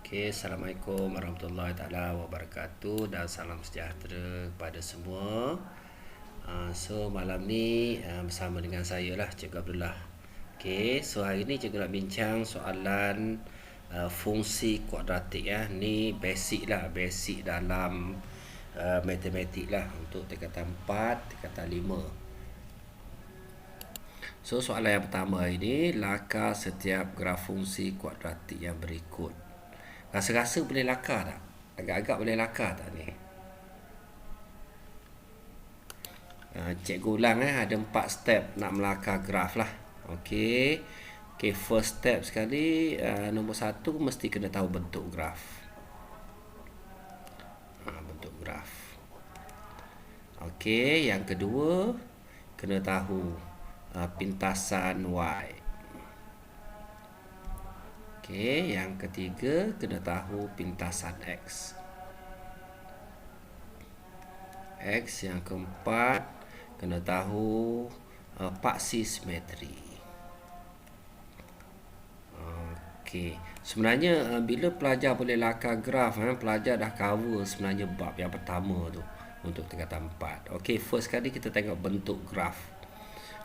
Okey, Assalamualaikum warahmatullahi taala wabarakatuh dan salam sejahtera kepada semua. So malam ni bersama dengan saya lah Cikgu Abdullah. Okey, so hari ni cikgu nak bincang soalan fungsi kuadratik ya. Ni basic lah, basic dalam matematik lah untuk tingkatan 4, tingkatan 5. So soalan yang pertama ini, lakar setiap graf fungsi kuadratik yang berikut. Rasa-rasa boleh lakar tak? Agak-agak boleh lakar tak ni? Cikgu ulang ada 4 step nak melakar graf lah. Okey. Okey, first step sekali, nombor 1 mesti kena tahu bentuk graf. Bentuk graf. Okey, yang kedua kena tahu pintasan Y. Okey, yang ketiga kena tahu pintasan X. Yang keempat kena tahu paksi simetri. Okey, sebenarnya bila pelajar boleh lakar graf, pelajar dah cover sebenarnya bab yang pertama tu untuk tingkatan 4. Okey, first kali kita tengok bentuk graf.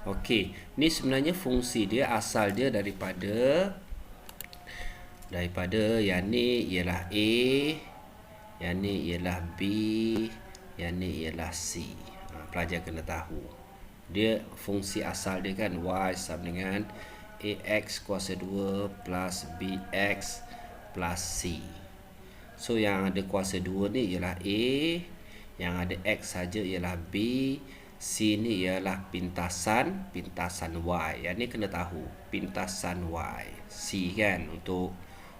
Okey, ni sebenarnya fungsi dia asal dia daripada yang ni ialah A, yang ni ialah B, yang ni ialah C. Pelajar kena tahu. Dia fungsi asal dia kan Y sama dengan AX kuasa 2 plus BX plus C. So yang ada kuasa 2 ni ialah A, yang ada X saja ialah B, C ni ialah pintasan Y. Yang ni kena tahu pintasan Y. C kan untuk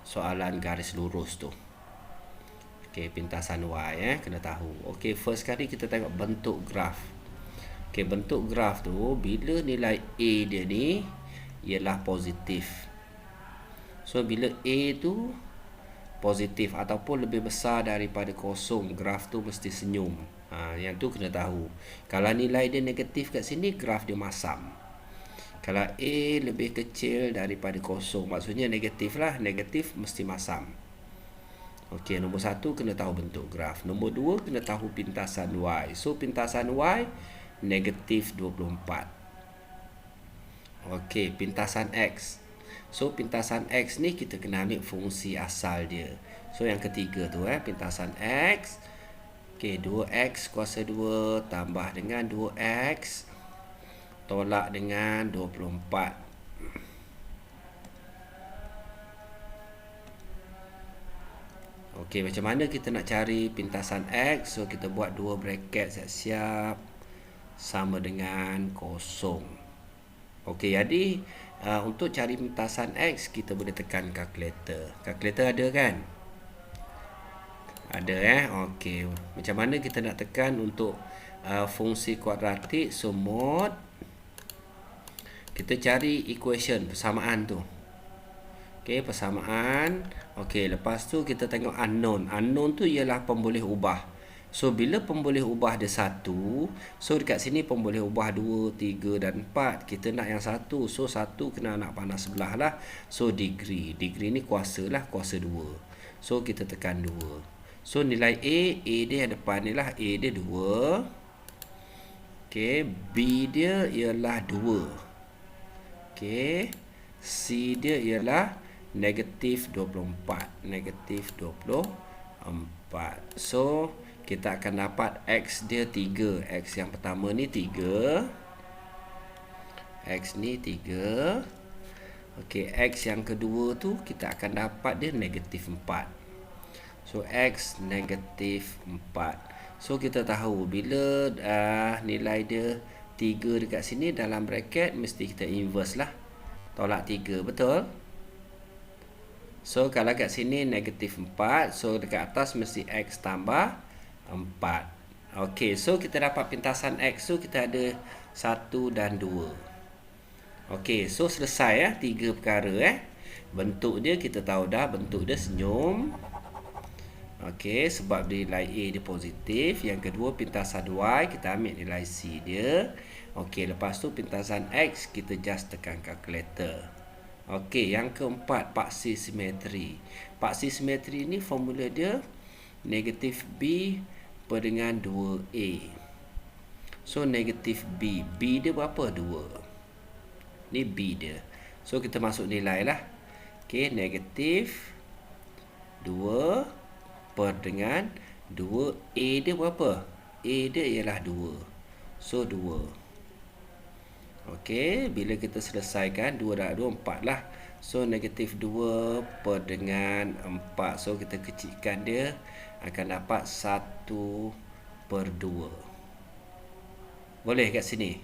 soalan garis lurus tu. Okey, pintasan Y kena tahu. Okey, first kali kita tengok bentuk graf. Okey, bentuk graf tu bila nilai A dia ni ialah positif. So bila A tu positif ataupun lebih besar daripada kosong, graf tu mesti senyum. Yang tu kena tahu. Kalau nilai dia negatif kat sini, graf dia masam. Kalau A lebih kecil daripada kosong, maksudnya negatif lah. Negatif mesti masam. Okey, nombor 1 kena tahu bentuk graf. Nombor 2 kena tahu pintasan Y. So pintasan Y negatif 24. Okey, pintasan X. So pintasan X ni kita kena ambil fungsi asal dia. So yang ketiga tu pintasan X. Okey, 2X kuasa 2 tambah dengan 2X tolak dengan 24. Okey, macam mana kita nak cari pintasan X? So kita buat 2 bracket siap-siap sama dengan kosong. Okey, jadi untuk cari pintasan X kita boleh tekan kalkulator. Kalkulator ada kan? Ada Okey, macam mana kita nak tekan untuk fungsi kuadratik? So mod, kita cari equation, persamaan tu. Okey, persamaan. Okey, lepas tu kita tengok unknown. Unknown tu ialah pemboleh ubah. So bila pemboleh ubah dia 1, so dekat sini pemboleh ubah 2, 3 dan 4. Kita nak yang 1. So 1 kena nak panah sebelah lah. So degree. Degree ni kuasa lah, kuasa 2. So kita tekan 2. So nilai A dia depan ni lah. A dia 2. Okey, B dia ialah 2. Okey, C dia ialah negatif 24. Negatif 24. So kita akan dapat X dia 3. X yang pertama ni 3. X ni 3. Okey, X yang kedua tu kita akan dapat dia negatif 4. So X negatif 4. So kita tahu bila nilai dia 3 dekat sini dalam bracket mesti kita inverse lah. Tolak 3, betul? So kalau kat sini negatif 4, so dekat atas mesti X tambah 4. Okey, so kita dapat pintasan X tu kita ada 1 dan 2. Okey, so selesai 3 perkara Bentuk dia kita tahu dah, bentuk dia senyum. Okey, sebab nilai A dia positif. Yang kedua pintasan Y kita ambil nilai C dia. Okey, lepas tu pintasan X kita just tekan kalkulator. Okey, yang keempat, paksi simetri. Paksi simetri ni formula dia negatif B per dengan 2A. So, negatif B. B dia berapa? 2. Ni B dia. So, kita masuk nilai lah. Okey, negatif 2 per dengan 2A dia berapa? A dia ialah 2. So, 2. Okey, bila kita selesaikan 2 dah 2, 4 lah. So, negatif 2 per dengan 4. So, kita kecilkan dia akan dapat 1 per 2. Boleh kat sini?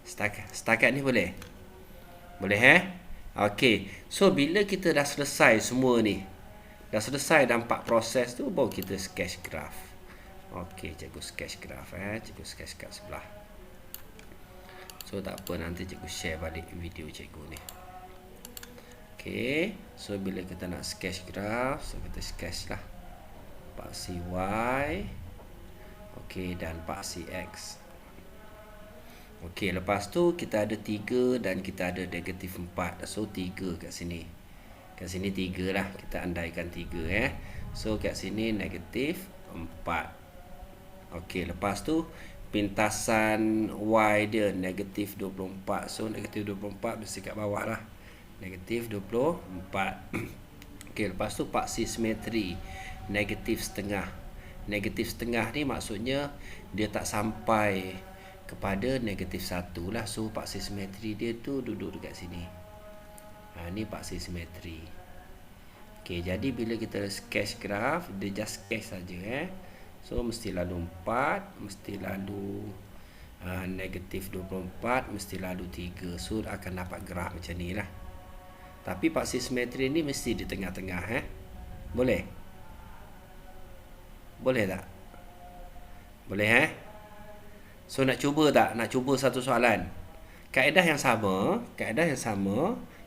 Setakat ni boleh? Boleh Okey, so bila kita dah selesai semua ni, dah selesai dah 4 proses tu, baru kita sketch graph. Okey, cikgu sketch graph cikgu sketch kat sebelah. So, tak apa, nanti cikgu share balik video cikgu ni. Okey, so bila kita nak sketch graph, so kita sketch lah paksi Y. Okey, dan paksi X. Okey, lepas tu kita ada 3 dan kita ada negatif 4. So, 3 kat sini. Kat sini 3 lah. Kita andaikan 3 So, kat sini negatif 4. Okey, lepas tu pintasan Y dia negatif 24. So, negatif 24 mesti kat bawah lah. Negatif 24. Okey, lepas tu paksi simetri negatif setengah. Negatif setengah ni maksudnya dia tak sampai kepada negatif 1 lah. So, paksi simetri dia tu duduk dekat sini. Ni paksi simetri. Okey, jadi bila kita sketch graph, dia just sketch saja So, mesti lalu 4, mesti lalu negatif 24, mesti lalu 3. So, akan dapat graf macam ni lah. Tapi paksi simetri ni mesti di tengah-tengah Boleh? Boleh tak? Boleh So, nak cuba tak? Nak cuba satu soalan? Kaedah yang sama,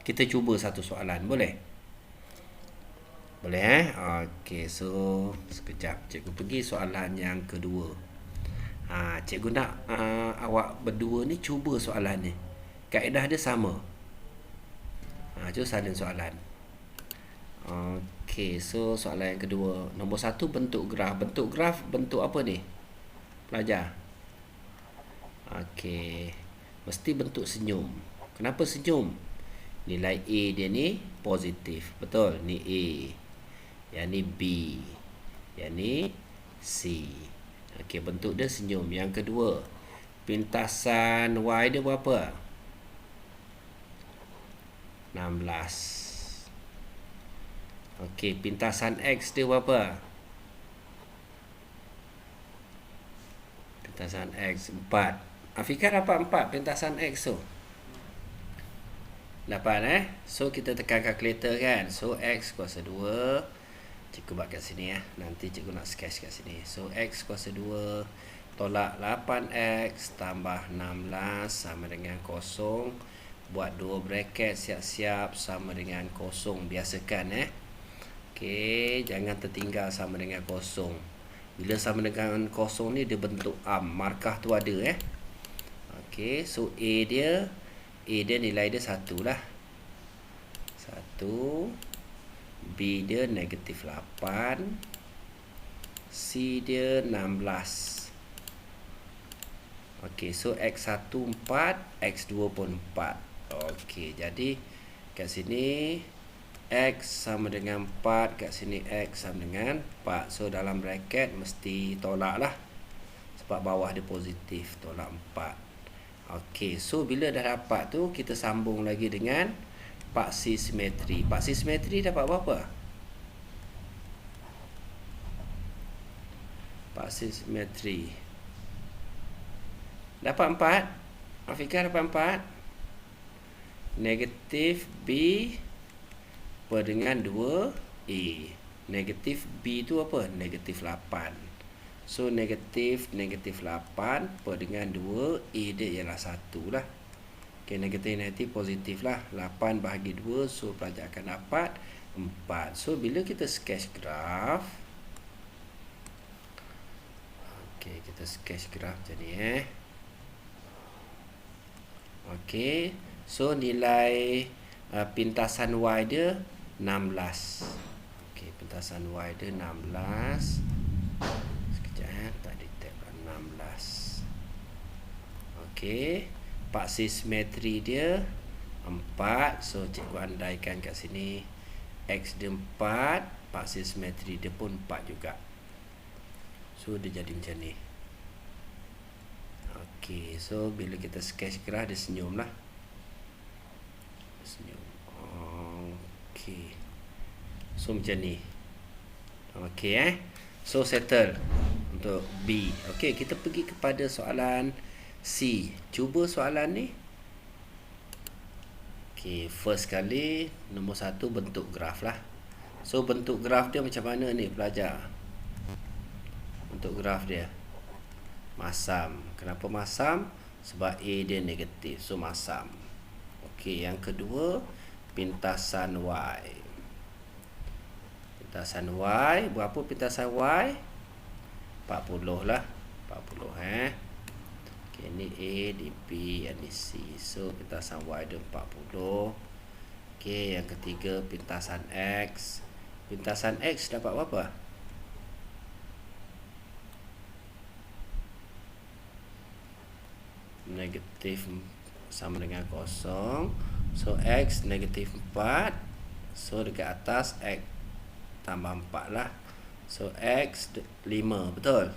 kita cuba satu soalan. Boleh? Boleh Okey, so sekejap cikgu pergi soalan yang kedua. Cikgu nak awak berdua ni cuba soalan ni. Kaedah dia sama. Cuba salin soalan. Okey, so soalan yang kedua. Nombor 1, bentuk graf. Bentuk graf bentuk apa ni? Pelajar. Okey, mesti bentuk senyum. Kenapa senyum? Nilai A dia ni positif. Betul? Ni A. Yang ni B. Yang ni C. Okey, bentuk dia senyum. Yang kedua, pintasan Y dia berapa? 16. Okey, pintasan X dia berapa? Pintasan X 4. Afiqah dapat 4 pintasan X tu. 8 So, kita tekan kalkulator kan. So, X kuasa 2. Cikgu buat kat sini Nanti cikgu nak sketch kat sini. So, X kuasa 2 tolak 8X tambah 16 sama dengan 0. Buat 2 bracket siap-siap sama dengan 0. Biasakan Okey, jangan tertinggal sama dengan 0. Bila sama dengan 0 ni dia bentuk markah tu ada Okey, so A dia nilai dia 1 lah. 1. B dia negatif 8. C dia 16. Okey, so X1 4, X2 pun 4. Okey, jadi kat sini X sama dengan 4, kat sini X sama dengan 4. So, dalam bracket mesti tolak lah. Sebab bawah dia positif, tolak 4. Okey, so bila dah dapat tu, kita sambung lagi dengan paksi simetri. Paksi simetri dapat berapa? Paksi simetri dapat 4. Afiqah dapat 4. Negatif B per dengan 2A. Negatif B tu apa? Negatif 8. So, negatif 8 per dengan 2A dia ialah 1 lah. Okay, negatif positif lah. 8 bahagi 2. So, pelajar akan dapat 4. So, bila kita sketch graf. Okay, kita sketch graf macam ni Okay. So nilai pintasan Y dia 16. Okey, pintasan Y dia 16. Sekejap tadi tab 16. Okey, paksi simetri dia 4. So cikgu andaikan kat sini X dia 4, paksi simetri dia pun 4 juga. So dia jadi macam ni. Okey, so bila kita sketch graf dia senyum lah. Senyum. Okey. So macam ni. Okey So settle untuk B. Okey, kita pergi kepada soalan C. Cuba soalan ni. Okey, first kali nombor 1 bentuk graf lah. So bentuk graf dia macam mana ni pelajar? Bentuk graf dia masam. Kenapa masam? Sebab A dia negatif. So masam. Okey, yang kedua pintasan Y. Pintasan Y, berapa pintasan Y? 40 lah. 40 Okey, ni A, ni B, ni C. So pintasan Y dia 40. Okey, yang ketiga pintasan X. Pintasan X dapat berapa? Negatif sama dengan kosong. So X negatif 4. So dekat atas X tambah 4 lah. So X 5, betul?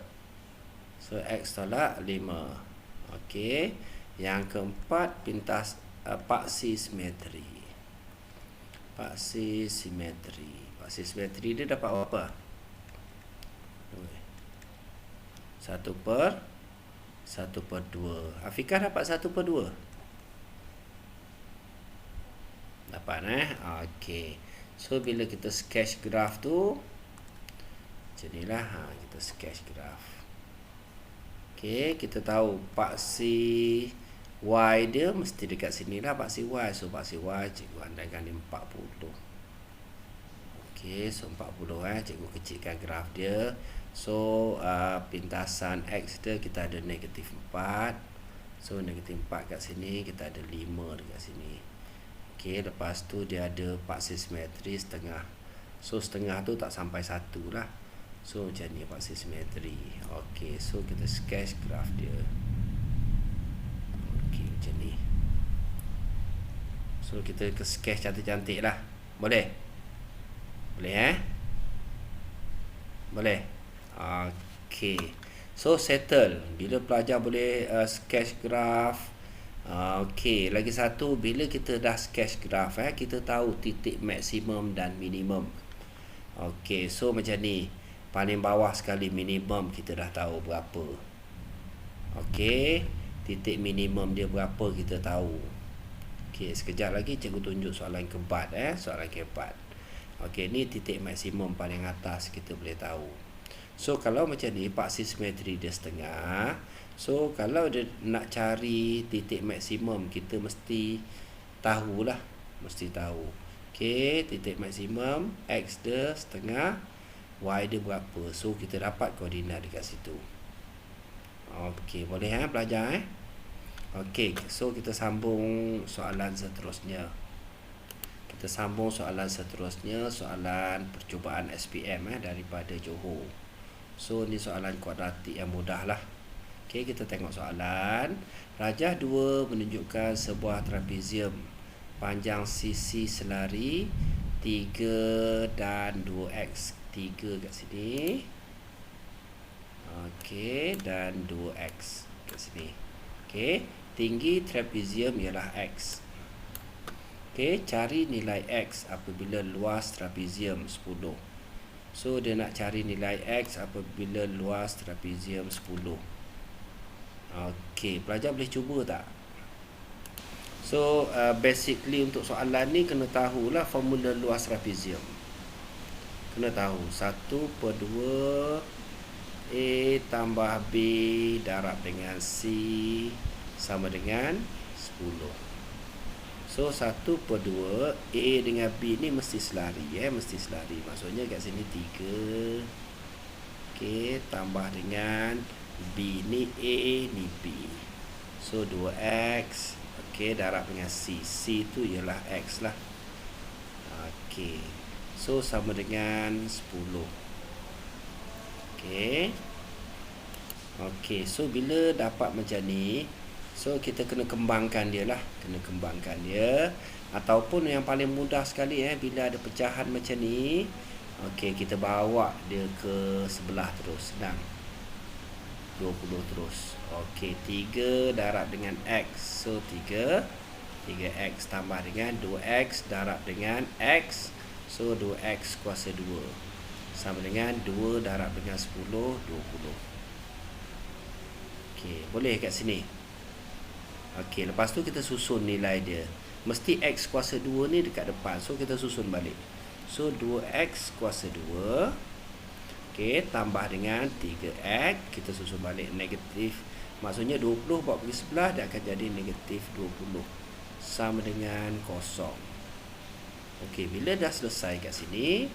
So X tolak 5. Okey, yang keempat pintas paksi simetri. Paksi simetri. Paksi simetri dia dapat apa? 1/2. Afiqah dapat 1/2. Dapat Okey. So bila kita sketch graf tu macam inilah kita sketch graf. Okey, kita tahu paksi Y dia mesti dekat sini lah paksi Y. So paksi Y cikgu andaikan dia 40. Okey, so 40 cikgu kecilkan graf dia. So pintasan X dia kita ada negatif 4. So negatif 4 kat sini, kita ada 5 dekat sini. Okey, lepas tu dia ada paksi simetri setengah. So setengah tu tak sampai 1 lah. So macam ni paksi simetri. Okey, so kita sketch graf dia. Okey, macam ni. So kita sketch cantik-cantik lah. Boleh? Boleh Boleh? Okey. So settle. Bila pelajar boleh sketch graf. Okey, lagi satu, bila kita dah sketch graf kita tahu titik maksimum dan minimum. Okey, so macam ni. Paling bawah sekali minimum kita dah tahu berapa. Okey, titik minimum dia berapa kita tahu. Okey, sekejap lagi cikgu tunjuk soalan keempat soalan keempat. Okey, ni titik maksimum paling atas kita boleh tahu. So kalau macam ni paksi simetri dia setengah. So kalau dia nak cari titik maksimum, kita mesti tahulah, mesti tahu. Okey, titik maksimum X dia setengah, Y dia berapa. So kita dapat koordinat dekat situ. Okey, boleh pelajar Okey, so kita sambung soalan seterusnya. Kita sambung soalan seterusnya, soalan percubaan SPM daripada Johor. So ni soalan kuadratik yang mudah lah. Okey, kita tengok soalan. Rajah 2 menunjukkan sebuah trapezium panjang sisi selari 3 dan 2x. 3 kat sini. Okey, dan 2x kat sini. Okey, tinggi trapezium ialah x. Okey, cari nilai x apabila luas trapezium 10. So dia nak cari nilai x apabila luas trapezium 10. Okey, pelajar boleh cuba tak? So basically untuk soalan ni kena tahulah formula luas trapezium. Kena tahu 1/2 A tambah B darab dengan C sama dengan 10. So 1/2 A dengan B ni mesti selari mesti selari. Maksudnya kat sini 3. Okey, tambah dengan B ni A ni B. So 2x. Okey, Okey, darab dengan C. C tu ialah X lah. Okey. So, sama dengan 10. Okey. Okey, so bila dapat macam ni, so kita kena kembangkan dia lah. Kena kembangkan dia. Ataupun yang paling mudah sekali bila ada pecahan macam ni, okey, kita bawa dia ke sebelah terus. Senang. 20 terus. Okey, 3 darab dengan X. So, 3X tambah dengan 2X darab dengan X. So, 2X kuasa 2. Sama dengan 2 darab dengan 10, 20. Okey, boleh kat sini. Okey, lepas tu kita susun nilai dia. Mesti X kuasa 2 ni dekat depan. So, kita susun balik. So, 2X kuasa 2. Okey, tambah dengan 3X. Kita susun balik negatif. Maksudnya 20 bawa pergi sebelah, dia akan jadi negatif 20. Sama dengan kosong. Okey, bila dah selesai kat sini,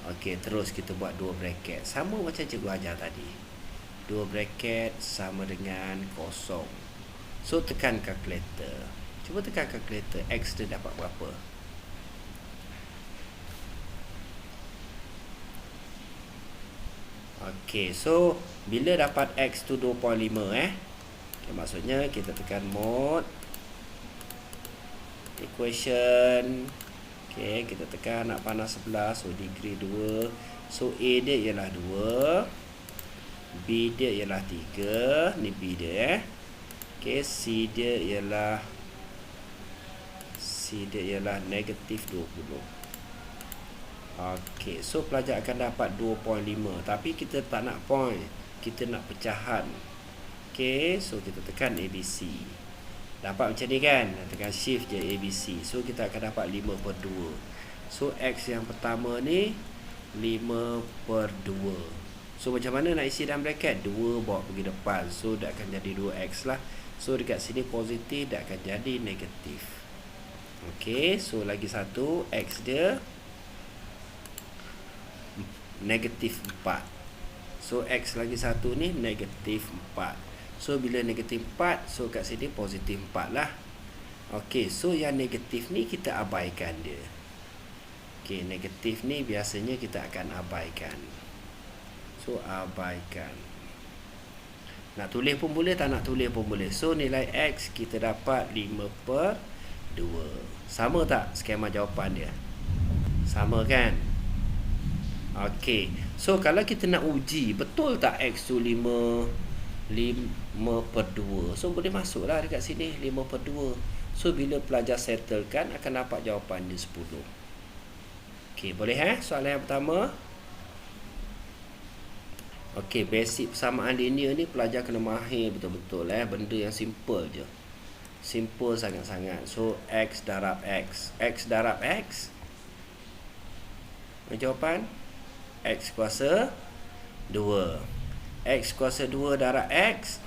okey, terus kita buat 2 bracket. Sama macam cikgu ajar tadi. 2 bracket sama dengan kosong. So, tekan kalkulator. Cuba tekan kalkulator. X dia dapat berapa? Okey, so bila dapat X tu 2.5 okay, maksudnya kita tekan mode equation. Okey, kita tekan nak panah sebelah. So, degree 2. So, A dia ialah 2. B dia ialah 3. Ni B dia Okey, C dia ialah negatif 20. Okey, so pelajar akan dapat 2.5. Tapi kita tak nak point, kita nak pecahan. Okey, so kita tekan ABC. Dapat macam ni kan? Tekan shift je ABC. So kita akan dapat 5/2. So X yang pertama ni 5/2. So macam mana nak isi dalam bracket? 2 bawa pergi depan. So dia akan jadi 2X lah. So dekat sini positif, dia akan jadi negatif. Okey, so lagi satu, X dia negatif 4. So X lagi satu ni negatif 4. So bila negatif 4, so kat sini positif 4 lah. Okey, so yang negatif ni kita abaikan dia. Okey, negatif ni biasanya kita akan abaikan. So, abaikan. Nak tulis pun boleh, tak nak tulis pun boleh. So, nilai X kita dapat 5/2. Sama tak skema jawapan dia? Sama kan? Okey. So, kalau kita nak uji, betul tak X tu 5/2? So, boleh masuklah dekat sini 5/2. So, bila pelajar settlekan, akan dapat jawapan dia 10. Okey, boleh soalan yang pertama. Okey, basic persamaan linear ni pelajar kena mahir betul-betul benda yang simple je. Simple sangat-sangat. So X darab X. X darab X. Jawapan X kuasa 2. X kuasa 2 darab X.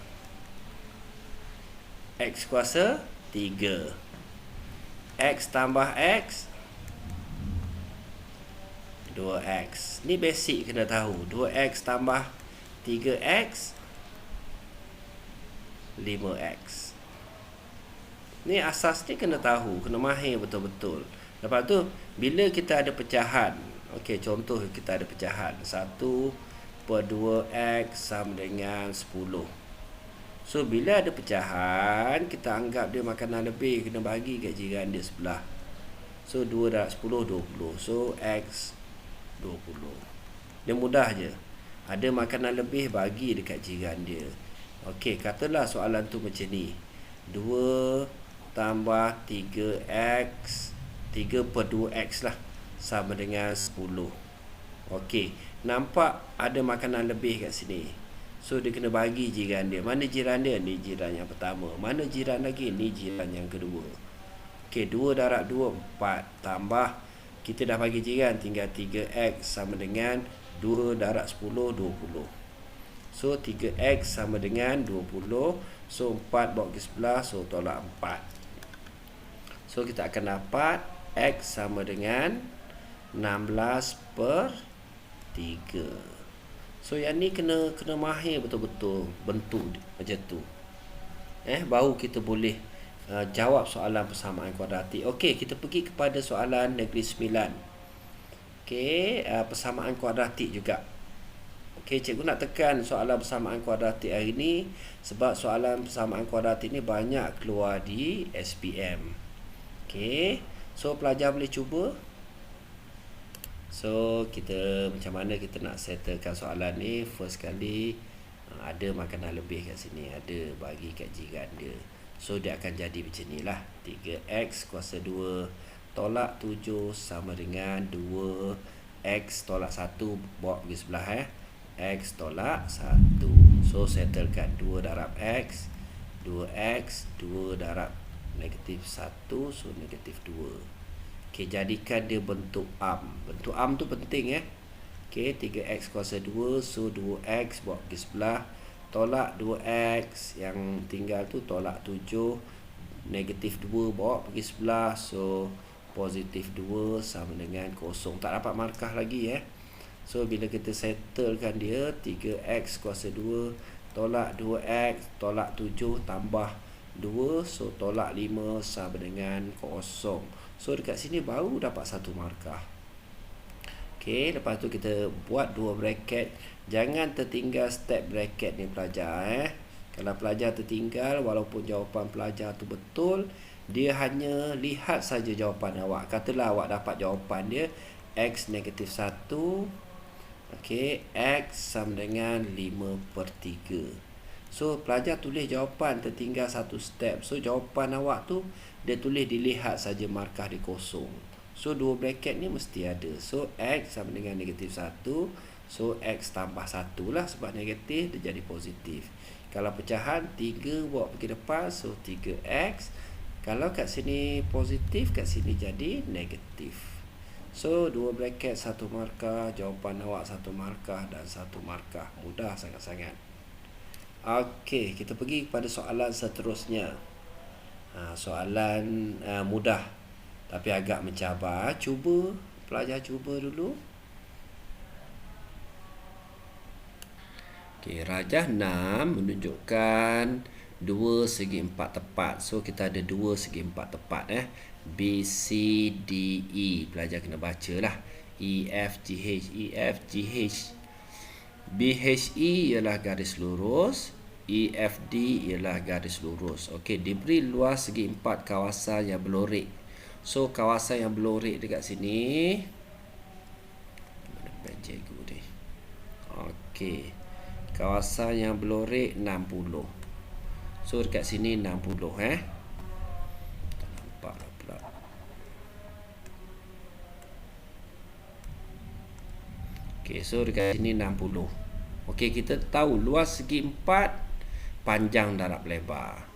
X kuasa 3. X tambah X 2X. Ni basic kena tahu. 2X tambah 3X 5X. Ni asas ni kena tahu, kena mahir betul-betul. Lepas tu bila kita ada pecahan, okey, contoh kita ada pecahan 1/2X sama dengan 10. So bila ada pecahan, kita anggap dia makanan lebih, kena bagi kat jiran dia sebelah. So 2 darab 10 20. So X 20. Dia mudah je. Ada makanan lebih, bagi dekat jiran dia. Okey, katalah soalan tu macam ni. 2 tambah 3X 3/2X lah sama dengan 10. Okey, nampak ada makanan lebih kat sini. So dia kena bagi jiran dia. Mana jiran dia? Ni jiran yang pertama. Mana jiran lagi? Ni jiran yang kedua. Okey, 2 darab 2 4 tambah kita dah bagi jiran, tinggal 3X sama dengan 2 darab 10 20. So 3X sama dengan 20. So 4 bawa ke sebelah, so tolak 4. So kita akan dapat X sama dengan 16/3. So yang ni kena mahir betul-betul bentuk macam tu. Baru kita boleh jawab soalan persamaan kuadratik. Okey, kita pergi kepada soalan negeri 9. Okey, persamaan kuadratik juga. Okey, cikgu nak tekan soalan persamaan kuadratik hari ni sebab soalan persamaan kuadratik ni banyak keluar di SPM. Okey, so pelajar boleh cuba. So, kita macam mana kita nak settlekan soalan ni? First kali, ada makanan lebih kat sini, ada bagi kat jiran dia. So, dia akan jadi macam ni lah. 3x kuasa 2 tolak 7 sama dengan 2x tolak 1 bawa pergi sebelah x tolak 1. So, settlekan 2 darab x, 2x, 2 darab negatif 1, so negatif 2. Okay, jadikan dia bentuk am. Bentuk am tu penting Okay, 3x kuasa 2, so 2x bawa pergi sebelah, tolak 2x, yang tinggal tu tolak 7, negatif 2 bawa pergi sebelah, so positif 2 sama dengan kosong. Tak dapat markah lagi So bila kita settlekan dia, 3x kuasa 2 tolak 2x tolak 7 tambah 2, so tolak 5 sama dengan kosong. So dekat sini baru dapat 1 markah. Okay, lepas tu kita buat 2 bracket. Jangan tertinggal step bracket ni pelajar Kalau pelajar tertinggal, walaupun jawapan pelajar tu betul, dia hanya lihat saja jawapan awak. Katalah awak dapat jawapan dia x negatif 1. Okay, x sama dengan 5/3. So pelajar tulis jawapan tertinggal 1 step. So jawapan awak tu dia tulis dilihat saja markah di kosong. So 2 bracket ni mesti ada. So x sama dengan negatif 1. So x tambah 1 lah, sebab negatif dia jadi positif. Kalau pecahan 3 bawa pergi depan, so 3x. Kalau kat sini positif, kat sini jadi negatif. So 2 bracket 1 markah, jawapan awak 1 markah dan 1 markah. Mudah sangat-sangat. Okey, kita pergi kepada soalan seterusnya. Soalan mudah tapi agak mencabar. Cuba, pelajar cuba dulu. Okey, rajah 6 menunjukkan 2 segi 4 tepat. So kita ada 2 segi 4 tepat B, C, D, E. Pelajar kena baca lah. E, F, G, H, E, F, G, H. B, H, E ialah garis lurus. E, F, D ialah garis lurus. Okey, diberi luas segi 4 kawasan yang berlorek. So kawasan yang berlorek dekat sini. Mana pen cikgu ni? Okey. Kawasan yang berlorek 60. So dekat sini 60 Tak nampak pula. Okey, so dekat sini 60. Okey, kita tahu luas segi 4 panjang darab lebar.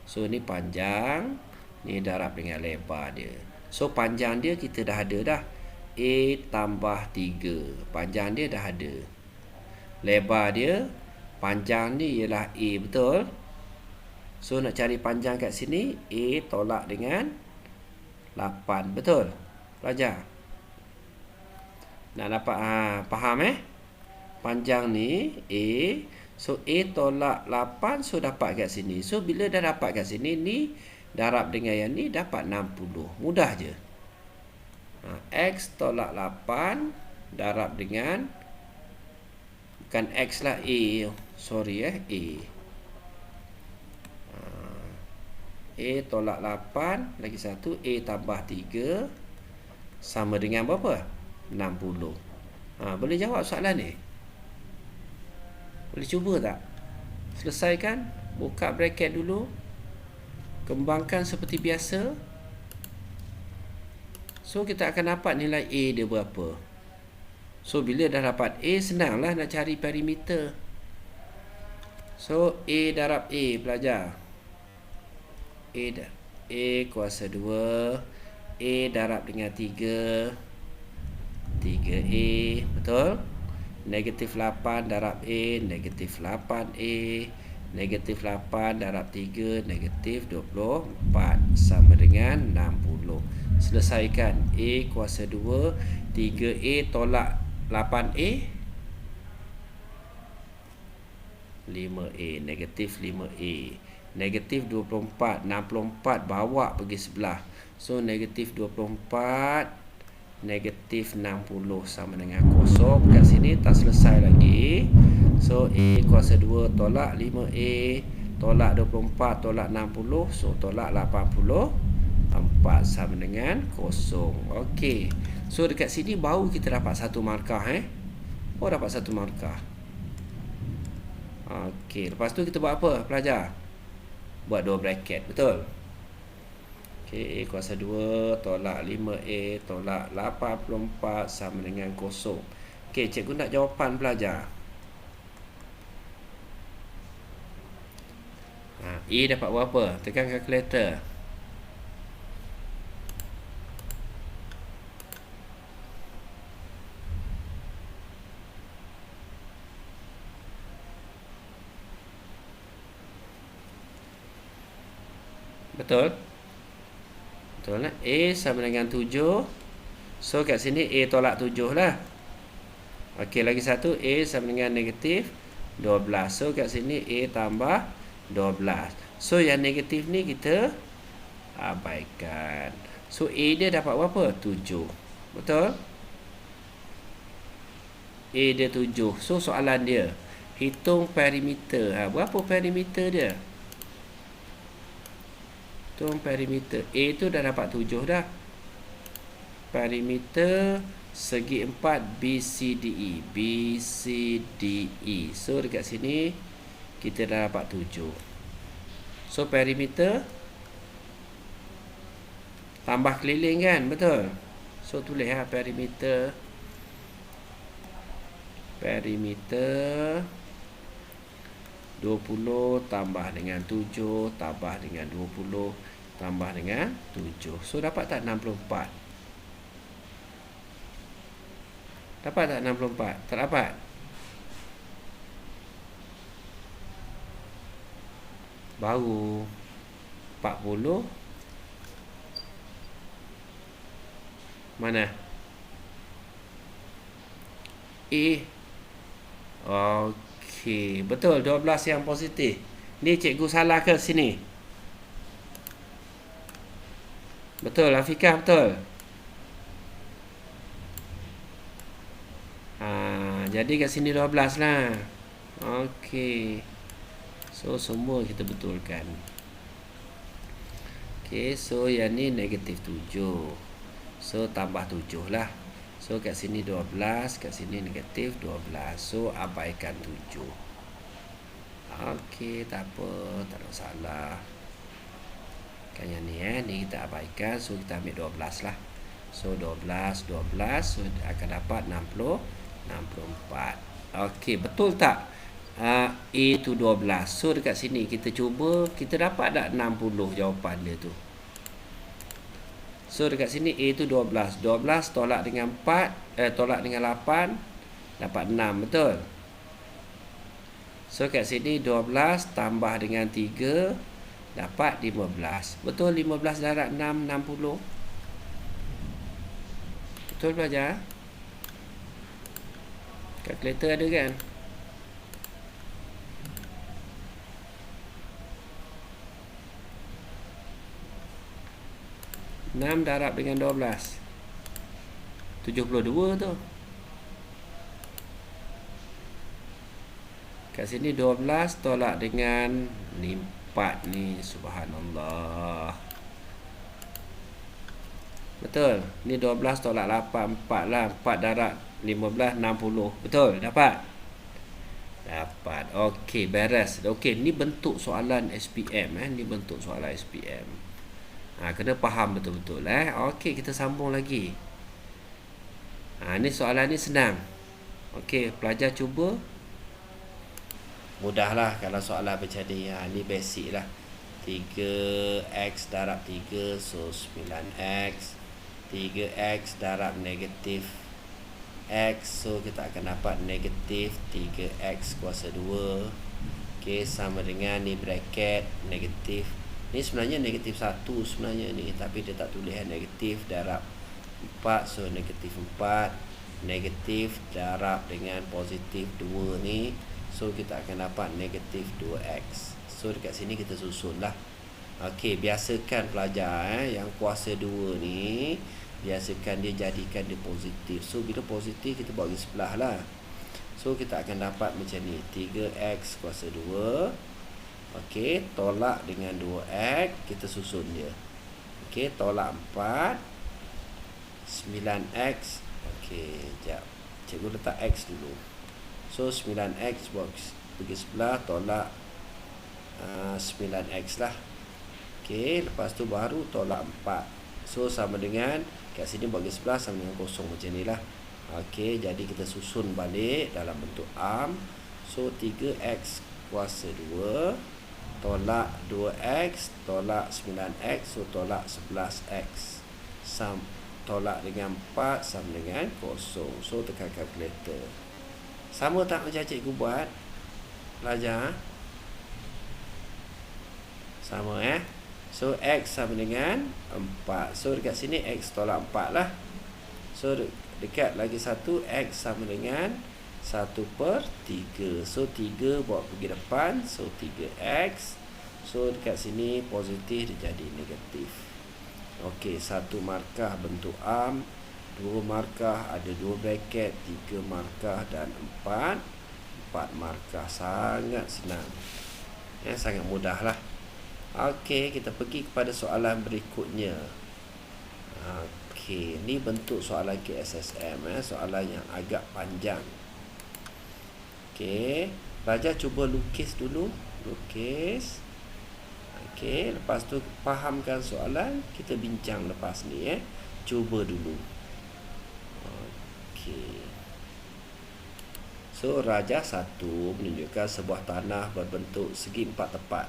So ni panjang, ni darab dengan lebar dia. So panjang dia kita dah ada dah. A tambah 3. Panjang dia dah ada. Lebar dia, panjang ni ialah A, betul? So nak cari panjang kat sini, A tolak dengan 8, betul? Pelajar nak dapat faham panjang ni A, so A tolak 8, so dapat kat sini. So bila dah dapat kat sini, ni darab dengan yang ni dapat 60. Mudah je. X tolak 8 darab dengan, bukan X lah, A. Sorry A. A tolak 8 lagi 1, A tambah 3 sama dengan berapa? 60. Boleh jawab soalan ni? Boleh cuba tak? Selesaikan. Buka bracket dulu. Kembangkan seperti biasa. So kita akan dapat nilai A dia berapa. So bila dah dapat A, senanglah nak cari perimeter. So A darab A, pelajar. A kuasa 2, A darab dengan 3, 3A, betul? Negatif 8 darab A, negatif 8A, negatif 8 darab 3, negatif 24, sama dengan 60. Selesaikan. A kuasa 2, 3A tolak 8A, 5A, negatif 5A. Negatif 24. 64 bawa pergi sebelah. So negatif 24 negatif 60 sama dengan kosong. Kat sini tak selesai lagi. So A kuasa 2 tolak 5A tolak 24 tolak 60. So tolak 84 sama dengan kosong. Okey. So dekat sini baru kita dapat satu markah Oh, dapat satu markah. Okey, lepas tu kita buat apa pelajar? Buat dua bracket, betul? Okey, A kuasa 2 tolak 5A tolak 84 sama dengan kosong. Okey, cikgu nak jawapan pelajar. A dapat berapa? Tekan kalkulator. Betul? Betul lah. A sama dengan 7. So kat sini A tolak 7 lah. Okey, lagi satu A sama dengan negatif 12. So kat sini A tambah 12. So yang negatif ni kita abaikan. So A dia dapat berapa? 7. Betul? A dia 7. So soalan dia, hitung perimeter. Berapa perimeter dia? Hitung perimeter. A tu dah dapat 7 dah. Perimeter segi 4 BCDE. BCDE. So dekat sini kita dah dapat 7. So perimeter tambah keliling kan, betul? So tulis perimeter 20 tambah dengan 7 tambah dengan 20 tambah dengan 7. So dapat tak 64? Dapat tak 64? Tak dapat. Baru 40. Mana? A. Okey, betul 12 yang positif. Ni cikgu salah ke sini? Betul, Afiqah betul. Jadi kat sini 12 lah. Okey. So semua kita betulkan. Okey, so yang ni negatif 7. So tambah 7 lah. So kat sini 12, kat sini negatif 12. So abaikan 7. Okey, tak apa, tak ada masalah. Kan yang ni ni kita abaikan. So kita ambil 12 lah. So 12 so akan dapat 64. Okey, betul tak? A tu 12. So dekat sini kita cuba, kita dapat tak 60 jawapan dia tu? So dekat sini A tu 12. 12 tolak dengan 4, tolak dengan 8 dapat 6, betul? So kat sini 12 tambah dengan 3 dapat 15. Betul 15 darab 6 60. Betul pelajar? Kalkulator ada kan? Enam darab dengan 12 72 tu. Kat sini 12 tolak dengan 4 ni, subhanallah. Betul. Ni 12 tolak 8, 4 lah. 4 darab 15 60. Betul, dapat. Dapat. Okey, beres. Okey, ni bentuk soalan SPM ni bentuk soalan SPM. Kena faham betul-betul Okey, kita sambung lagi. Ni soalan ni senang. Okey, pelajar cuba. Mudahlah kalau soalan macam ni. Ni basic lah. 3x darab 3, so 9x. 3x darab negatif x, so kita akan dapat negatif 3x kuasa 2. Okey, sama dengan ni bracket negatif. Ni sebenarnya negatif 1 sebenarnya ni, tapi dia tak tulis negatif darab 4, so negatif 4. Negatif darab dengan positif 2 ni, so kita akan dapat negatif 2x. So dekat sini kita susun lah. Okey, biasakan pelajar yang kuasa 2 ni, biasakan dia jadikan dia positif. So bila positif kita buat garis sebelah lah. So kita akan dapat macam ni, 3x kuasa 2. Okey, tolak dengan 2x, kita susun dia. Okey, tolak 4, 9x. Okey, sekejap. Cikgu letak x dulu. So 9x buat pergi sebelah, tolak 9x lah. Okey, lepas tu baru tolak 4. So sama dengan, kat sini bagi sebelah sama dengan kosong macam ni lah. Okey, jadi kita susun balik dalam bentuk arm. So 3x kuasa 2 tolak 2x tolak 9x, so tolak 11x. Tolak dengan 4 sama dengan kosong. So tekan kalkulator. Sama tak macam cikgu buat? Pelajar sama So x sama dengan 4. So dekat sini x tolak 4 lah. So dekat lagi satu, x sama dengan 1/3. So 3 bawa pergi depan, so 3x. So dekat sini positif, dia jadi negatif. Okey, 1 markah bentuk arm, 2 markah ada 2 bracket, 3 markah dan 4 markah. Sangat senang, sangat mudah lah. Okey, kita pergi kepada soalan berikutnya. Okey, ni bentuk soalan KSSM, soalan yang agak panjang. Okey, pelajar cuba lukis dulu. Lukis. Okey, lepas tu fahamkan soalan, kita bincang lepas ni Cuba dulu. Okey. So rajah 1 menunjukkan sebuah tanah berbentuk segi 4 tepat.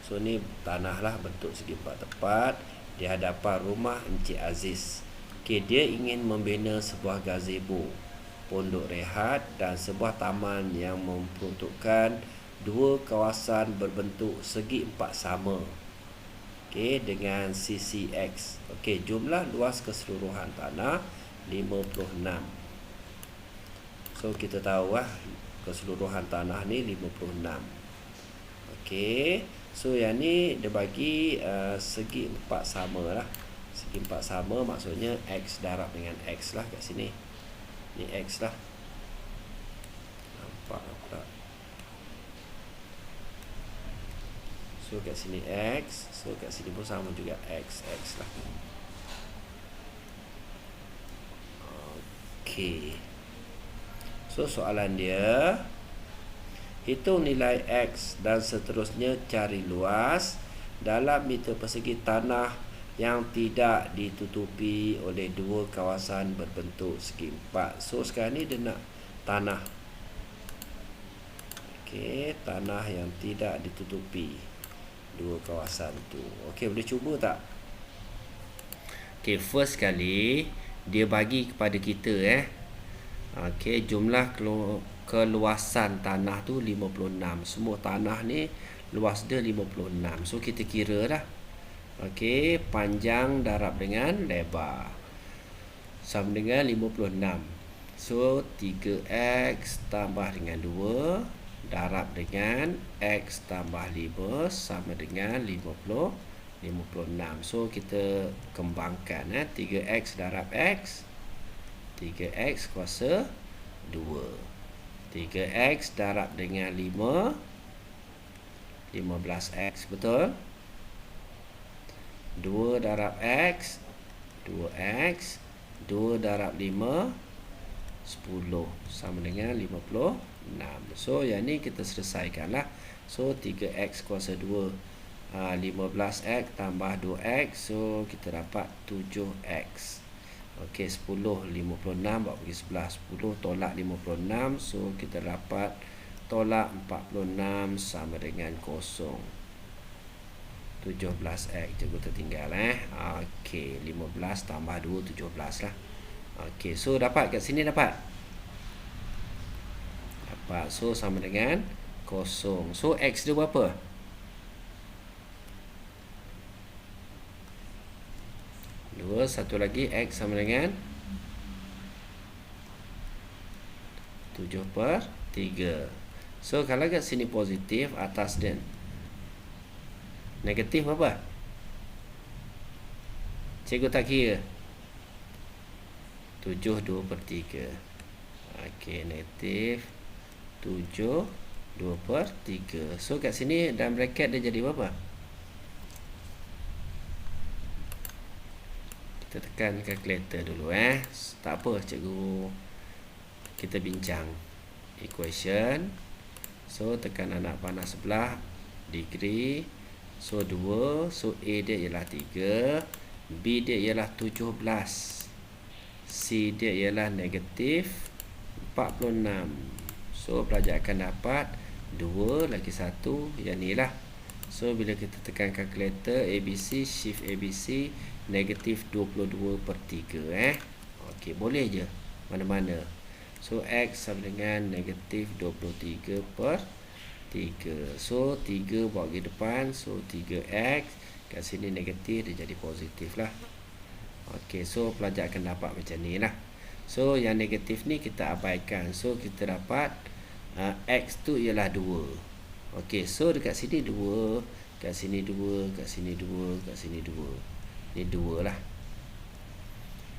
So ni tanah lah bentuk segi 4 tepat di hadapan rumah Encik Aziz. Okey, dia ingin membina sebuah gazebo, pondok rehat dan sebuah taman yang memperuntukkan 2 kawasan berbentuk segi 4 sama. Okey, dengan sisi X. Okey, jumlah luas keseluruhan tanah 56. So kita tahu keseluruhan tanah ni 56. Okey, so yang ni dia bagi segi 4 sama lah. Segi 4 sama maksudnya X darab dengan X lah kat sini. Ni X lah. Nampak tak? So kat sini X. So kat sini pun sama juga X lah. Okey. So soalan dia, hitung nilai X dan seterusnya cari luas dalam meter persegi tanah yang tidak ditutupi oleh 2 kawasan berbentuk segi 4. So sekarang ni dia nak tanah. Okey, tanah yang tidak ditutupi 2 kawasan tu. Okey, boleh cuba tak? Okey, first kali dia bagi kepada kita Okey, jumlah keluasan tanah tu 56. Semua tanah ni luas dia 56. So kita kira dah. Okey, panjang darab dengan lebar sama dengan 56. So 3x tambah dengan 2 darab dengan x tambah 5 sama dengan 56. So kita kembangkan 3x darab x, 3x kuasa 2. 3x darab dengan 5, 15x, betul? 2 darab x, 2x, 2 darab 5, 10 sama dengan 56. So yang ni kita selesaikan lah. So 3x kuasa 2, 15x tambah 2x, so kita dapat 7x. Okey, 10, 56 bawa pergi sebelah, 10 tolak 56, so kita dapat tolak 46 sama dengan kosong. 17x, cikgu tertinggal Okey, 15 tambah 2, 17 lah. Okey, so dapat kat sini dapat. So sama dengan kosong. So x dia berapa? Dua, satu lagi x sama dengan 7/3. So kalau kat sini positif, atas dan Negatif apa? Cikgu tak kira. 7 2/3. Okey, negatif 7 2/3. So kat sini dalam bracket dia jadi berapa? Kita tekan calculator dulu Tak apa cikgu, kita bincang equation. So tekan anak panah sebelah, degree. So 2. So A dia ialah 3, B dia ialah 17, C dia ialah negatif 46. So pelajar akan dapat 2 lagi 1, yang ni lah. So bila kita tekan calculator, ABC, shift ABC, negatif 22/3. Okey, boleh je mana-mana. So X sama dengan negatif 23/3. So 3 bawa ke depan, so 3X. Kat sini negatif, dia jadi positif lah. Okey, so pelajar akan dapat macam ni lah. So yang negatif ni kita abaikan. So kita dapat X tu ialah 2. Okey, so dekat sini 2, kat sini 2, kat sini 2, kat sini 2. Ni 2 lah.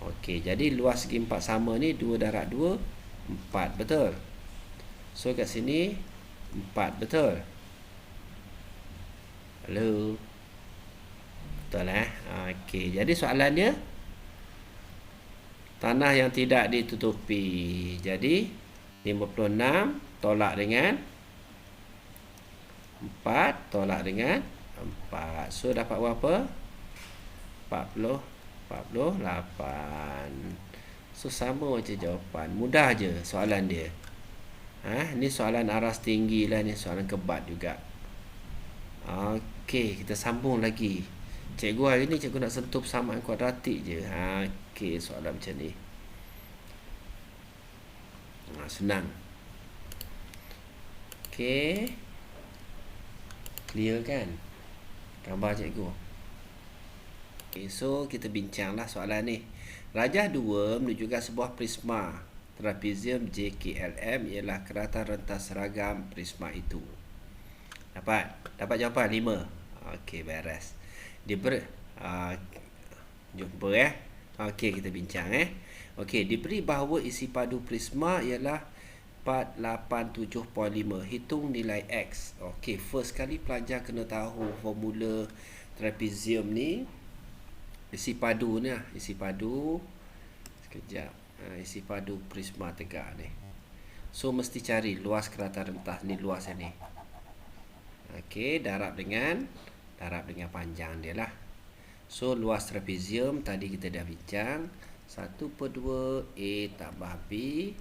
Okey, jadi luas segi 4 sama ni 2 darab 2, 4, betul? So kat sini 4, betul? Hello? Betul Okey, jadi soalannya tanah yang tidak ditutupi. Jadi 56 tolak dengan 4 tolak dengan 4. So dapat berapa? 48. So sama macam jawapan. Mudah je soalan dia. Ni soalan aras tinggi lah, ni soalan kebat juga. Okey, kita sambung lagi. Cikgu hari ni cikgu nak sentuh persamaan kuadratik je. Okey, soalan macam ni. Senang. Okey. Clear kan gambar cikgu? Okay, so kita bincanglah soalan ni. Rajah 2 menunjukkan sebuah prisma trapezium JKLM ialah kerata rentas seragam prisma itu. Dapat jawapan 5. Okey, beres. Jumpa Okey, kita bincang Okey, diberi bahawa isi padu prisma ialah 487.5. Hitung nilai X. Okey, first kali pelajar kena tahu formula trapezium ni. Isi padu ni isi padu. Sekejap. Isi padu prisma tegak ni. So mesti cari luas kerata rentas ni, luas ni. Okey, darab dengan panjang dia lah. So luas trapezium tadi kita dah bincang 1/2 A tambah B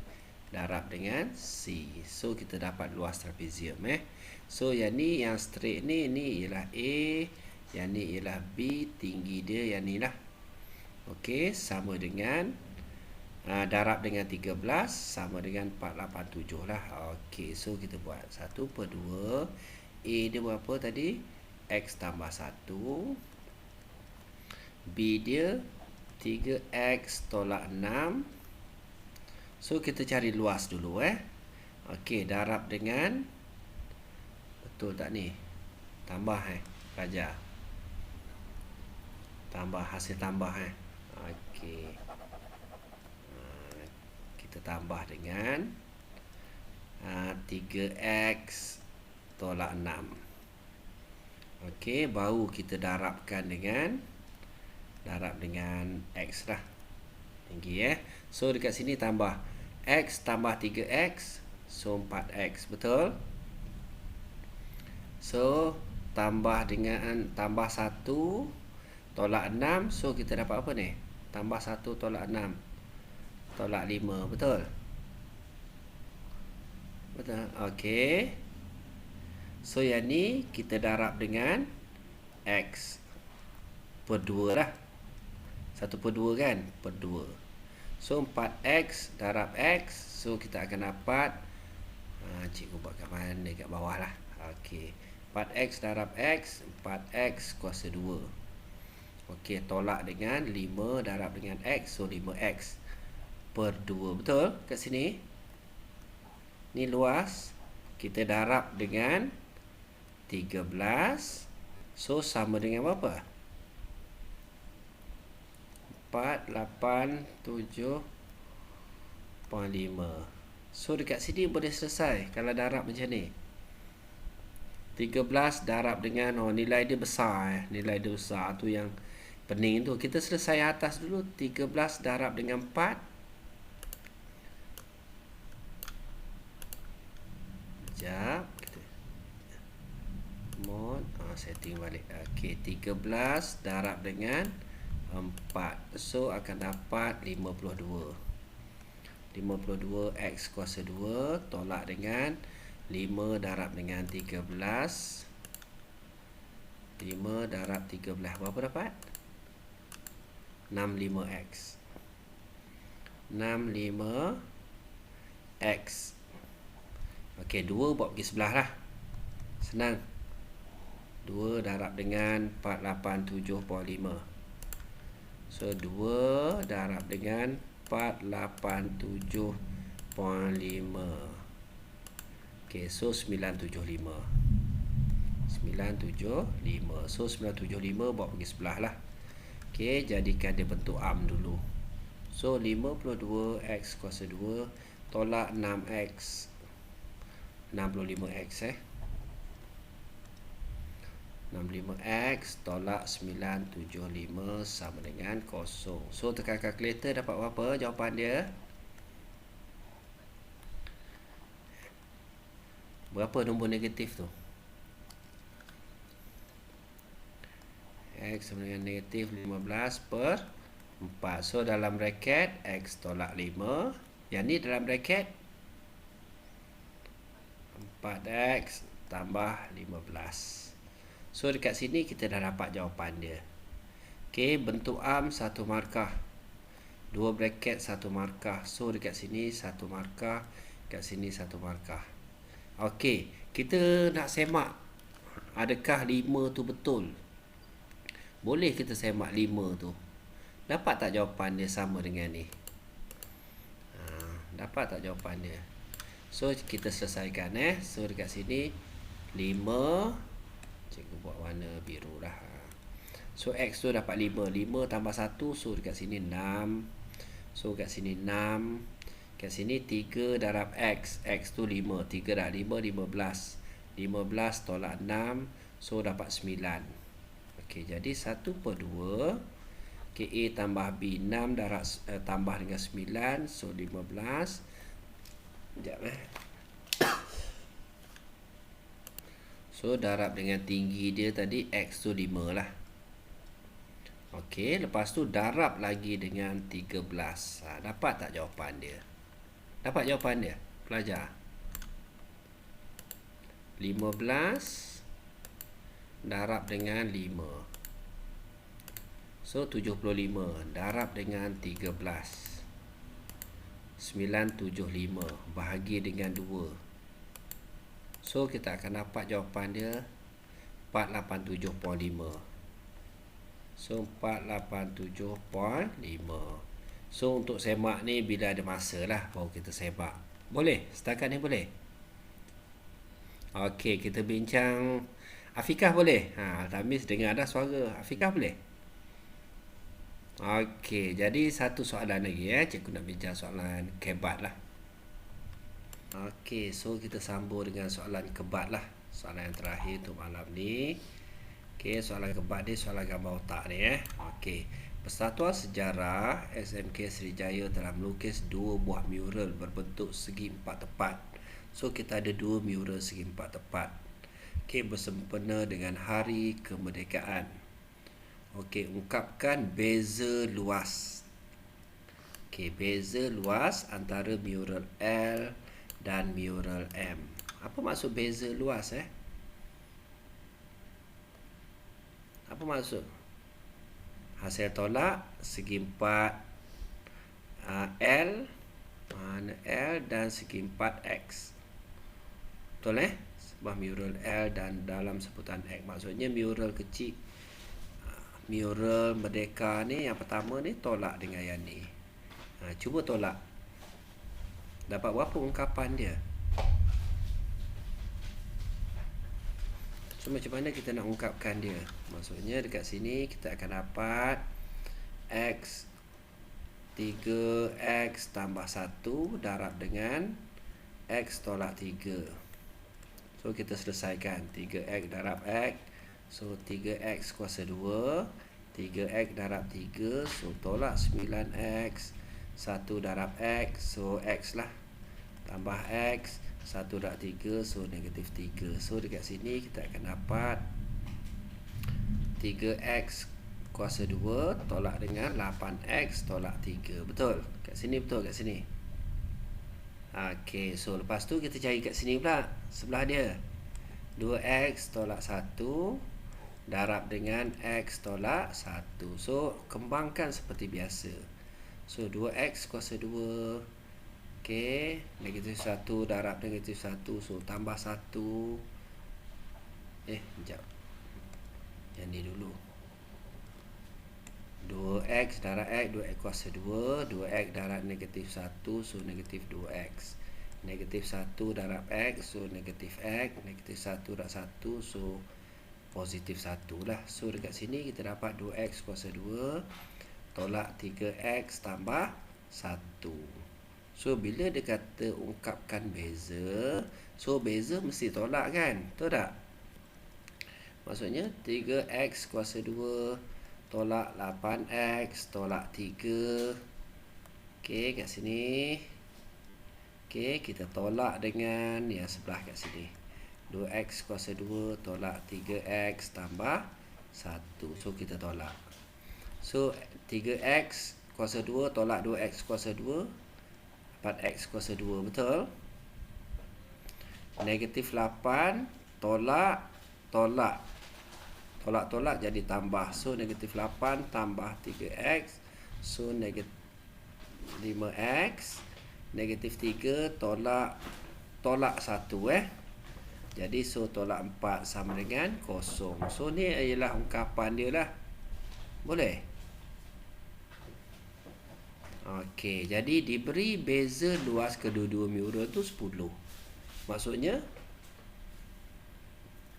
darab dengan C. So kita dapat luas trapezium So yang ni, yang straight ni ialah A, yang ni ialah B, tinggi dia yang ni lah. Okey, sama dengan darab dengan 13 sama dengan 487 lah. Okey, so kita buat 1/2 A dia berapa tadi? X tambah 1. B dia 3X tolak 6. So kita cari luas dulu Okey, darab dengan, betul tak ni? Tambah pelajar. Tambah, hasil tambah Okey. Kita tambah dengan 3X tolak 6. Okey, baru kita darab dengan X lah. Tinggi So dekat sini tambah X tambah 3X, so 4X, betul? So tambah 1 tolak 6, so kita dapat apa ni? Tambah 1 tolak 6 tolak 5, betul? Betul. Okey. So yang ni kita darab dengan X per 2 lah. 1/2 kan? Per 2. So 4X darab X. So kita akan dapat, cikgu buat kat mana? Kat bawah lah. Okey, 4X darab X, 4X kuasa 2. Okey, tolak dengan 5 darab dengan X. So 5X per 2. Betul kat sini? Ni luas. Kita darab dengan 13 So sama dengan berapa? 487.5. So dekat sini boleh selesai kalau darab macam ni. 13 darab dengan nilai dia besar. Nilai dia besar tu yang pening tu. Kita selesai atas dulu. 13 darab dengan 4. Sekejap. Mod. Setting balik. Okey, 13 darab dengan 4. So akan dapat 52. 52 X kuasa 2 tolak dengan 5 darab dengan 13. 5 darab 13 berapa dapat? 65X. 65X. Okey, 2 buat pergi sebelah lah. Senang. 2 darab dengan 487.5. So 2 darab dengan 487.5. Okay, so 975. 975. So 975 bawa pergi sebelah lah. Okay, jadikan dia bentuk arm dulu. So 52X kuasa 2 tolak 6X. 65X 65X tolak 975 sama dengan 0. So tekan kalkulator dapat berapa jawapan dia? Berapa nombor negatif tu? X sama dengan negatif 15/4. So dalam bracket X tolak 5. Yang ni dalam bracket 4X tambah 15. So dekat sini kita dah dapat jawapan dia. Okey, bentuk arm 1 markah. 2 bracket 1 markah. So dekat sini 1 markah, dekat sini 1 markah. Okey, kita nak semak adakah 5 tu betul. Boleh kita semak 5 tu. Dapat tak jawapan dia sama dengan ni? Dapat tak jawapan dia? So kita selesaikan So dekat sini 5. Cikgu buat warna biru lah. So X tu dapat 5. 5 tambah 1. So dekat sini 6. So dekat sini 6. Dekat sini 3 darab X. X tu 5. 3 darab 5, 15. 15 tolak 6. So dapat 9. Okey, jadi 1/2. Okey, A tambah B. 6 darab tambah dengan 9. So 15. Sekejap So darab dengan tinggi dia tadi X tu 5 lah. Okey, lepas tu darab lagi dengan 13. Dapat tak jawapan dia? Dapat jawapan dia? Pelajar. 15 darab dengan 5. So 75 darab dengan 13. 975 bahagi dengan 2. So kita akan dapat jawapan dia 487.5. So 487.5. So untuk semak ni bila ada masa lah baru kita semak. Boleh? Setakat ni boleh? Okey, kita bincang Afikah boleh? Tamis dengar dah suara. Afikah boleh? Okey, jadi satu soalan lagi Cikgu nak bincang soalan kebat lah. Okey, so kita sambung dengan soalan kebat lah. Soalan yang terakhir untuk malam ni. Okey, soalan kebat ni soalan gambar otak ni Okey, Persatuan Sejarah SMK Sriwijaya telah melukis 2 buah mural berbentuk segi 4 tepat. So kita ada 2 mural segi 4 tepat. Okey, bersempena dengan Hari Kemerdekaan. Okey, ungkapkan beza luas. Okey, beza luas antara mural L dan mural M. Apa maksud beza luas Apa maksud? Hasil tolak segi 4 L dan segi 4 X. Betul Sebuah mural L dan dalam sebutan X. Maksudnya mural kecil, mural Merdeka ni yang pertama ni tolak dengan yang ni. Cuba tolak. Dapat berapa ungkapan dia? So macam mana kita nak ungkapkan dia? Maksudnya dekat sini kita akan dapat X 3X tambah 1 darab dengan X tolak 3. So kita selesaikan 3X darab X. So 3X kuasa 2, 3X darab 3. So tolak 9X, 1 darab X. So X lah, tambah X, 1 darab 3. So negatif 3. So dekat sini kita akan dapat 3X kuasa 2 tolak dengan 8X tolak 3. Betul? Kat sini betul kat sini. Okey, so lepas tu kita cari kat sini pula, sebelah dia. 2X tolak 1 darab dengan X tolak 1. So kembangkan seperti biasa. So 2X kuasa 2. Okey, negatif 1 darab negatif 1. So tambah 1. Sekejap. Yang ni dulu. 2X darab X, 2X kuasa 2. 2X darab negatif 1. So negatif 2X. Negatif 1 darab X. So negatif X. Negatif 1 darab 1. So positif 1 lah. So dekat sini kita dapat 2X kuasa 2 tolak 3X tambah 1. So bila dia kata ungkapkan beza, so beza mesti tolak kan? Betul tak? Maksudnya 3X kuasa 2 tolak 8X tolak 3. Okey, kat sini. Okey, kita tolak dengan yang sebelah kat sini. 2X kuasa 2 tolak 3X tambah 1. So kita tolak. So 3X kuasa 2 tolak 2X kuasa 2, 4X kuasa 2. Betul? Negatif 8 tolak tolak jadi tambah. So negatif 8 tambah 3X. So negatif 5X. Negatif 3 tolak 1 Jadi so tolak 4 sama dengan 0. So ni ialah ungkapan dia lah. Boleh? Okey, jadi diberi beza luas kedua-dua miura tu 10. Maksudnya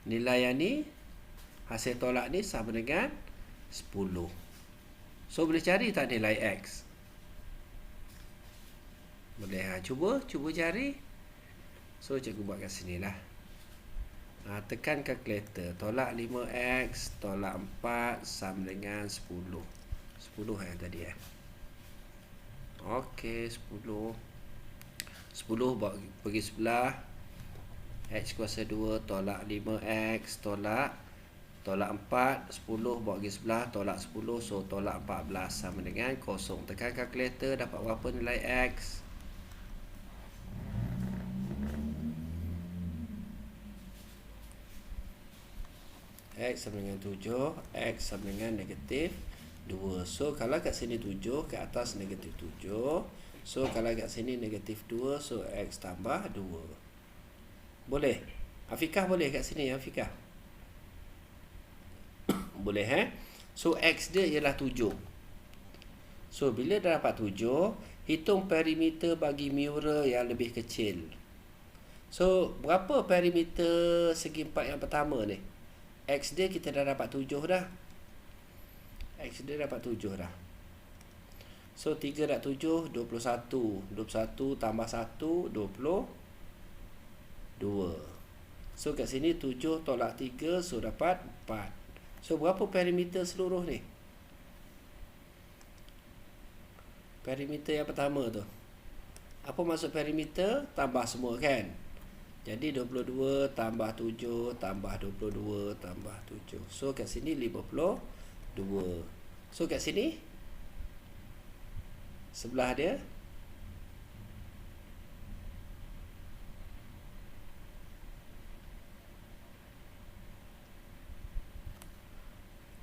nilai yang ni, hasil tolak ni sama dengan 10. So boleh cari tak nilai X? Boleh. Cuba cari. So cikgu buat kat sini lah. Tekan kalkulator. Tolak 5X tolak 4 sama dengan 10. 10 yang tadi Okey, 10 bagi sebelah. X kuasa 2 tolak 5X tolak 4. 10 bagi sebelah tolak 10. So tolak 14 sama dengan 0. Tekan kalkulator, dapat berapa nilai X? X sama dengan 7. X sama dengan negatif 2. So kalau kat sini 7, kat atas negatif 7. So kalau kat sini negatif 2. So X tambah 2. Boleh? Afikah boleh kat sini, Afikah? Boleh So X dia ialah 7. So bila dah dapat 7, hitung perimeter bagi miura yang lebih kecil. So berapa perimeter segi empat yang pertama ni? X dia kita dah dapat 7 dah. X dia dapat 7 dah. So 3 darab 7, 21. 21 tambah 1, 22. So kat sini 7 tolak 3, so dapat 4. So berapa perimeter seluruh ni? Perimeter yang pertama tu. Apa maksud perimeter? Tambah semua kan? Jadi 22 tambah 7 tambah 22 tambah 7. So kat sini 52. So kat sini sebelah dia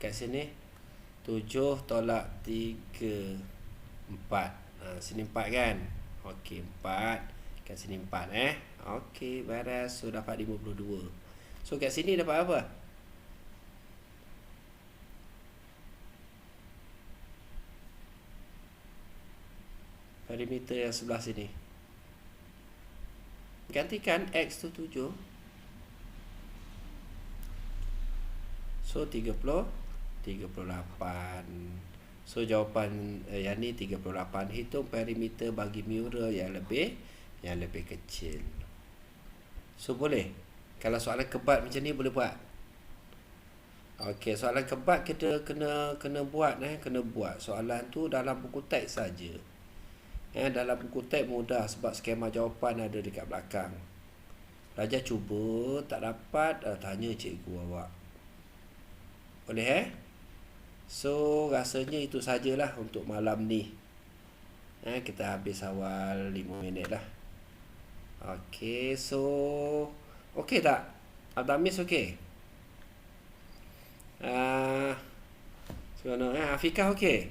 kat sini 7 tolak 3 4. Sini 4 kan? Okey, 4. Kat sini 4 Okey, beres. So dapat 52. So kat sini dapat apa? Perimeter yang sebelah sini. Gantikan X tu 7. So 38. So jawapan yang ni 38. Hitung perimeter bagi mural yang lebih kecil. So boleh. Kalau soalan kebat macam ni boleh buat. Okey, soalan kebat kita kena buat kena buat. Soalan tu dalam buku teks saja. Dalam buku teks mudah sebab skema jawapan ada dekat belakang. Pelajar cuba, tak dapat tanya cikgu awak. Boleh So rasanya itu sajalah untuk malam ni. Kita habis awal 5 minit lah. Okey, so okey tak? Al-Tamis okey? Sekarang Afikah okey?